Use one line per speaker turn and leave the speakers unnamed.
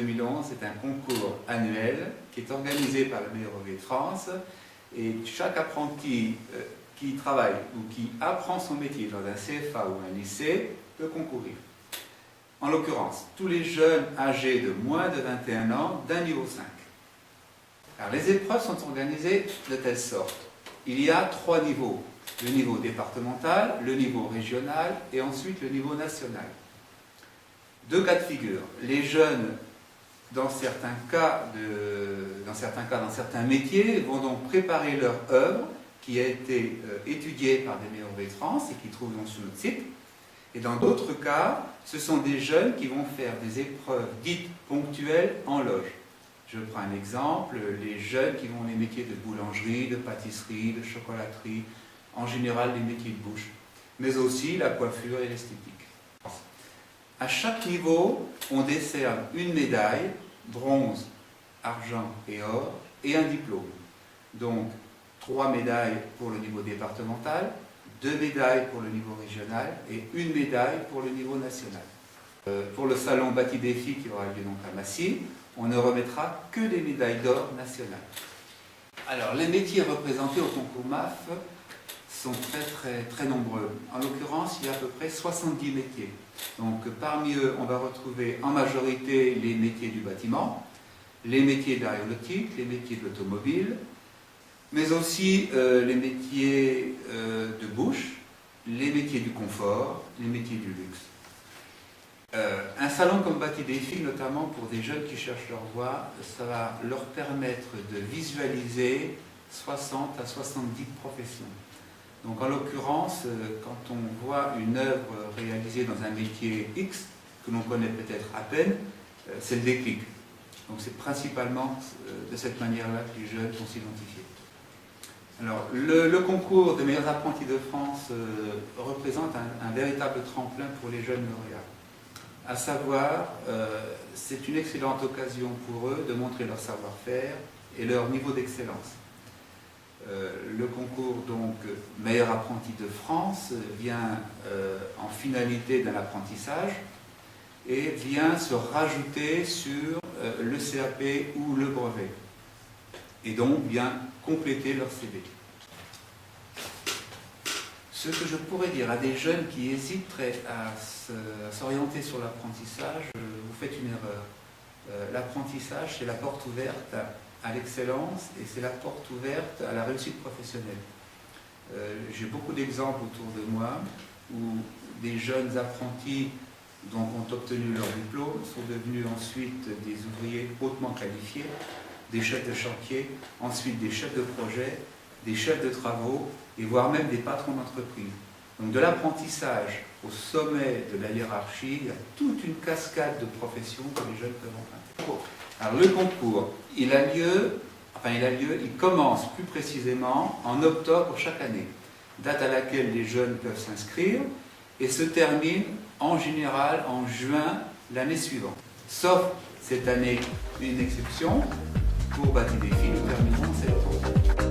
2011 est un concours annuel qui est organisé par le meilleur ouvrier de France et chaque apprenti qui travaille ou qui apprend son métier dans un CFA ou un lycée peut concourir. En l'occurrence, tous les jeunes âgés de moins de 21 ans d'un niveau 5. Alors, les épreuves sont organisées de telle sorte. Il y a 3 niveaux. Le niveau départemental, le niveau régional et ensuite le niveau national. 2 cas de figure. Les jeunes, dans certains cas, dans certains métiers, vont donc préparer leur œuvre qui a été étudiée par des meilleurs ouvriers de France et qui trouve donc sur notre site. Et dans d'autres cas, ce sont des jeunes qui vont faire des épreuves dites ponctuelles en loge. Je prends un exemple, les jeunes qui vont les métiers de boulangerie, de pâtisserie, de chocolaterie, en général les métiers de bouche, mais aussi la coiffure et l'esthétique. À chaque niveau, on décerne une médaille, bronze, argent et or, et un diplôme. Donc, 3 médailles pour le niveau départemental, 2 médailles pour le niveau régional et 1 médaille pour le niveau national. Pour le salon Bâti Défi qui aura lieu donc à Massy, on ne remettra que des médailles d'or nationales. Alors, les métiers représentés au concours MAF sont très nombreux. En l'occurrence, il y a à peu près 70 métiers. Donc, parmi eux, on va retrouver en majorité les métiers du bâtiment, les métiers de l'aéronautique, les métiers de l'automobile, mais aussi les métiers de bouche, les métiers du confort, les métiers du luxe. Un salon comme Bâti Défi, notamment pour des jeunes qui cherchent leur voie, ça va leur permettre de visualiser 60 à 70 professions. Donc en l'occurrence, quand on voit une œuvre réalisée dans un métier X, que l'on connaît peut-être à peine, c'est le déclic. Donc c'est principalement de cette manière-là que les jeunes vont s'identifier. Alors, le concours des meilleurs apprentis de France représente un véritable tremplin pour les jeunes lauréats. À savoir, c'est une excellente occasion pour eux de montrer leur savoir-faire et leur niveau d'excellence. Le concours donc meilleur apprenti de France vient en finalité d'un apprentissage et vient se rajouter sur le CAP ou le brevet et donc vient compléter leur CV. Ce que je pourrais dire à des jeunes qui hésiteraient à s'orienter sur l'apprentissage, vous faites une erreur. L'apprentissage, c'est la porte ouverte à l'excellence et c'est la porte ouverte à la réussite professionnelle. J'ai beaucoup d'exemples autour de moi où des jeunes apprentis donc, ont obtenu leur diplôme, sont devenus ensuite des ouvriers hautement qualifiés, des chefs de chantier, ensuite des chefs de projet, des chefs de travaux et voire même des patrons d'entreprise. Donc de l'apprentissage au sommet de la hiérarchie, il y a toute une cascade de professions que les jeunes peuvent emprunter. Alors le concours, il commence plus précisément en octobre chaque année, date à laquelle les jeunes peuvent s'inscrire et se termine en général en juin l'année suivante. Sauf cette année, une exception, pour Bâti Défi, nous terminons en septembre.